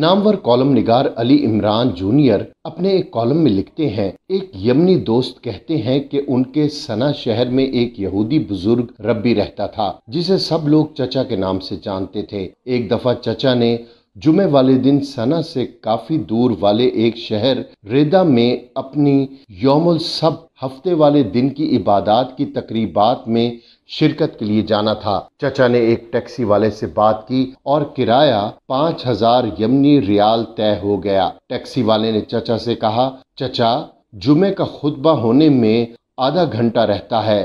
Namvar column निगार Ali Imran junior अपने एक column में लिखते हैं, एक यमनी दोस्त कहते हैं कि उनके सना शहर में एक यहूदी बुजुर्ग रब्बी रहता था जिसे सब लोग चचा के नाम से जानते थे। एक दफा चचा ने जुमे वाले दिन सना से काफी दूर वाले एक शहर रेदा में अपनी यौमुल सब हफ्ते वाले दिन की इबादत की तकरीबात में शिरकत के लिए जाना था। चचा ने एक टैक्सी वाले से बात की और किराया 5000 यमनी रियाल तय हो गया। टैक्सी वाले ने चचा से कहा, चचा जुमे का खुतबा होने में आधा घंटा रहता है,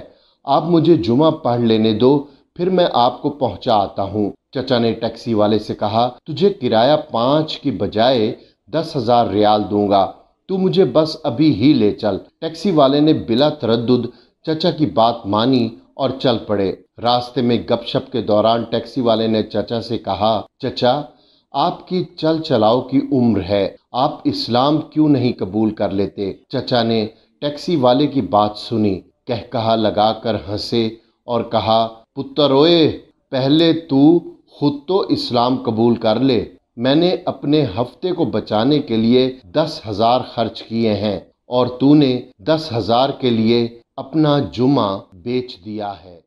आप मुझे जुमा पढ़ लेने दो, फिर मैं आपको पहुंचा आता हूँ। चचा ने टैक्सी वाले से कहा, तुझे किराया 5 की बजाय 10,000 रियाल दूंगा, तू मुझे बस अभी ही ले चल। टैक्सी वाले ने बिला तरद्दुद चचा की बात मानी और चल पड़े। रास्ते में गपशप के दौरान टैक्सी वाले ने चचा से कहा, चचा आपकी चल चलाओ की उम्र है, आप इस्लाम क्यों नहीं कबूल कर लेते। चचा ने टैक्सी वाले की बात सुनी, कहकहा लगाकर हंसे और कहा, पुत्र ओए, पहले तू खुद तो इस्लाम कबूल कर ले। मैंने अपने हफ्ते को बचाने के लिए 10,000 खर्च किए हैं और तूने 10,000 के लिए अपना जुमा बेच दिया है।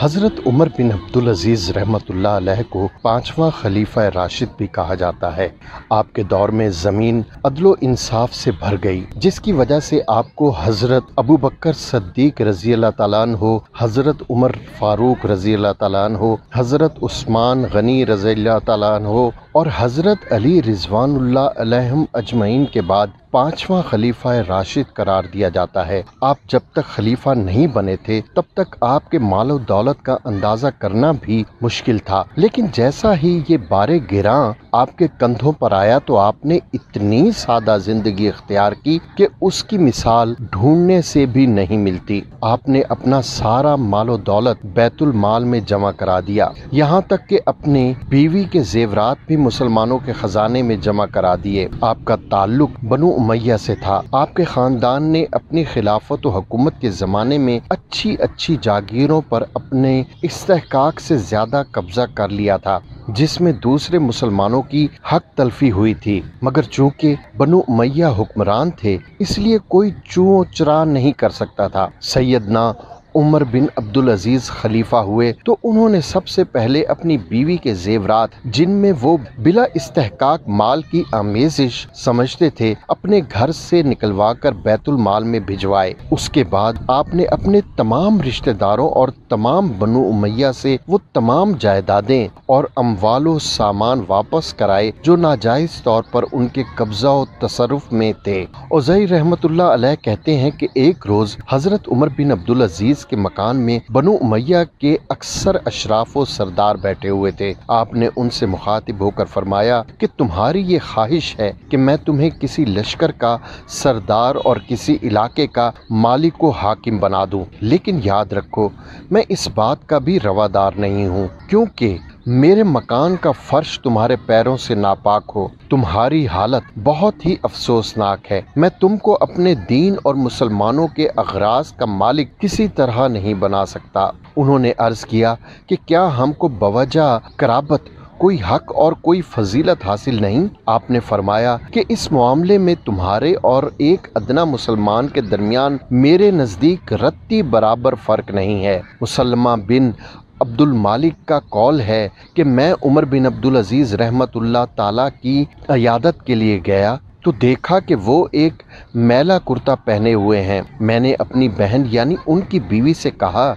हज़रत उमर बिन अब्दुल अजीज़ रहमतुल्लाह अलैह को 5वां खलीफा राशिद भी कहा जाता है। आपके दौर में ज़मीन अदलो इंसाफ से भर गई, जिसकी वजह से आपको हज़रत अबू बकर सद्दीक रज़ी अल्लाह तआला अन्हो, हज़रत उमर फ़ारूक रज़ी अल्लाह तआला अन्हो, हज़रत उस्मान गनी रज़ी अल्लाह तआला अन्हो और हज़रत अली रिज़वानुल्लाह अलैहिम अजमईन के बाद 5वां खलीफा राशिद करार दिया जाता है। आप जब तक खलीफा नहीं बने थे तब तक आपके मालो दौलत का अंदाज़ा करना भी मुश्किल था, लेकिन जैसा ही ये बारे गिरां आपके कंधों पर आया तो आपने इतनी सादा जिंदगी इख्तियार की कि उसकी मिसाल ढूंढने से भी नहीं मिलती। आपने अपना सारा मालो दौलत बैतुल माल में जमा करा दिया, यहाँ तक कि अपने बीवी के जेवरात भी मुसलमानों के खजाने में जमा करा दिए। आपका ताल्लुक बनु उमैया से था। आपके खानदान ने अपनी खिलाफत और हुकूमत के ज़माने में अच्छी अच्छी जागीरों पर अपने इस्तेहकाक से ज़्यादा कब्जा कर लिया था, जिसमें दूसरे मुसलमानों की हक तलफी हुई थी। मगर चूंकि बनु उमैया हुक्मरान थे, इसलिए कोई चूं चरा नहीं कर सकता था। सैयदना उमर बिन अब्दुल अजीज़ खलीफा हुए तो उन्होंने सबसे पहले अपनी बीवी के जेवरात, जिनमें वो बिला इस्तेहकाक माल की आमेजिश समझते थे, अपने घर से निकलवा कर बैतुल माल में भिजवाए। उसके बाद आपने अपने तमाम रिश्तेदारों और तमाम बनु उमैया से वो तमाम जायदादें और अमवालो सामान वापस कराए जो नाजायज तौर पर उनके कब्जा और तसरुफ में थे। उज़ैर रहमतुल्लाह अलैह कहते हैं कि एक रोज हजरत उमर बिन अब्दुल अजीज के मकान में बनु उमैया के अक्सर अशराफ व सरदार बैठे हुए थे। आपने उनसे मुखातिब होकर फरमाया कि तुम्हारी ये ख्वाहिश है कि मैं तुम्हें किसी लश्कर का सरदार और किसी इलाके का मालिक व हाकिम बना दूं, लेकिन याद रखो मैं इस बात का भी रवादार नहीं हूँ, क्योंकि मेरे मकान का फर्श तुम्हारे पैरों से नापाक हो। तुम्हारी हालत बहुत ही अफसोसनाक है। मैं तुमको अपने दीन और मुसलमानों के अगराज का मालिक किसी तरह नहीं बना सकता। उन्होंने अर्ज किया कि क्या हमको बवजह कराबत कोई हक और कोई फजीलत हासिल नहीं? आपने फरमाया कि इस मामले में तुम्हारे और एक अदना मुसलमान के दरमियान मेरे नज़दीक रत्ती बराबर फ़र्क नहीं है। मुसल्मा बिन अब्दुल मालिक का कौल है कि मैं उमर बिन अब्दुल अजीज़ रहमतुल्लाह ताला की अयादत के लिए गया तो देखा कि वो एक मैला कुर्ता पहने हुए हैं। मैंने अपनी बहन यानी उनकी बीवी से कहा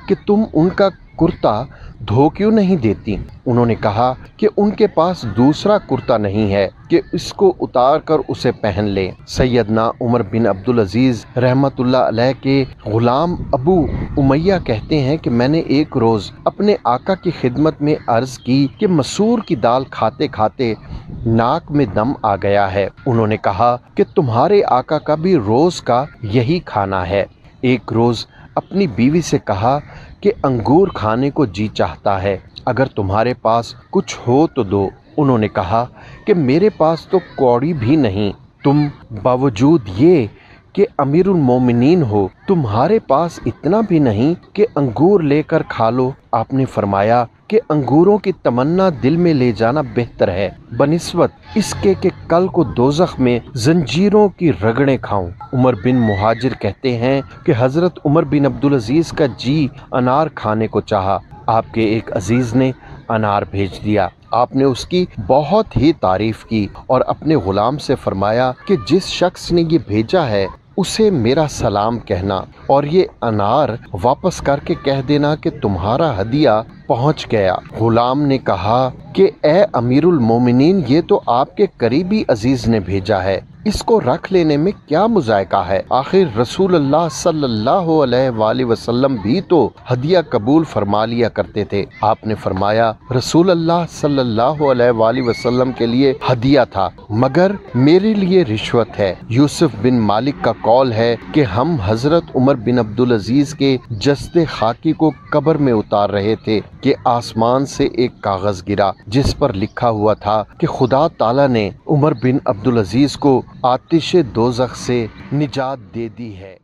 कि तुम उनका कुर्ता धो क्यों नहीं देती? उन्होंने कहा कि उनके पास दूसरा कुर्ता नहीं है कि इसको उतार कर उसे पहन ले। सैयदना उमर बिन अब्दुल अजीज़ रहमतुल्लाह अलैह के गुलाम अबू उमैया कहते हैं कि मैंने एक रोज़ अपने आका की खिदमत में अर्ज़ की कि मसूर की दाल खाते खाते नाक में दम आ गया है। उन्होंने कहा कि तुम्हारे आका का भी रोज़ का यही खाना है। एक रोज़ अपनी बीवी से कहा कि अंगूर खाने को जी चाहता है, अगर तुम्हारे पास कुछ हो तो दो। उन्होंने कहा कि मेरे पास तो कौड़ी भी नहीं। तुम बावजूद ये کہ अमीरुल मोमिनीन हो, तुम्हारे पास इतना भी नहीं कि अंगूर लेकर खा लो। आपने फरमाया कि अंगूरों की तमन्ना दिल में ले जाना बेहतर है बनिस्बत इसके कि कल को दोज़ख में जंजीरों की रगड़ें खाऊं। उमर बिन मुहाजिर कहते हैं कि हजरत उमर बिन अब्दुल अजीज का जी अनार खाने को चाहा। आपके एक अजीज ने अनार भेज दिया। आपने उसकी बहुत ही तारीफ की और अपने गुलाम से फरमाया कि जिस शख्स ने ये भेजा है उसे मेरा सलाम कहना और ये अनार वापस करके कह देना कि तुम्हारा हदिया पहुंच गया। गुलाम ने कहा कि ए अमीरुल मोमिनीन, ये तो आपके करीबी अजीज ने भेजा है, इसको रख लेने में क्या मुजायका है। आखिर रसूलुल्लाह सल्लल्लाहु अलैहि वसल्लम भी तो हदिया कबूल फरमा लिया करते थे। आपने फरमाया रसूलुल्लाह सल्लल्लाहु अलैहि वसल्लम के लिए हदिया था मगर मेरे लिए रिश्वत है। यूसुफ बिन मालिक का कौल है कि हम हजरत उमर बिन अब्दुल अजीज के जस्ते खाकी को कब्र में उतार रहे थे कि आसमान से एक कागज गिरा जिस पर लिखा हुआ था कि खुदा ताला ने उमर बिन अब्दुल अजीज को आतिश दोज़ख से निजात दे दी है।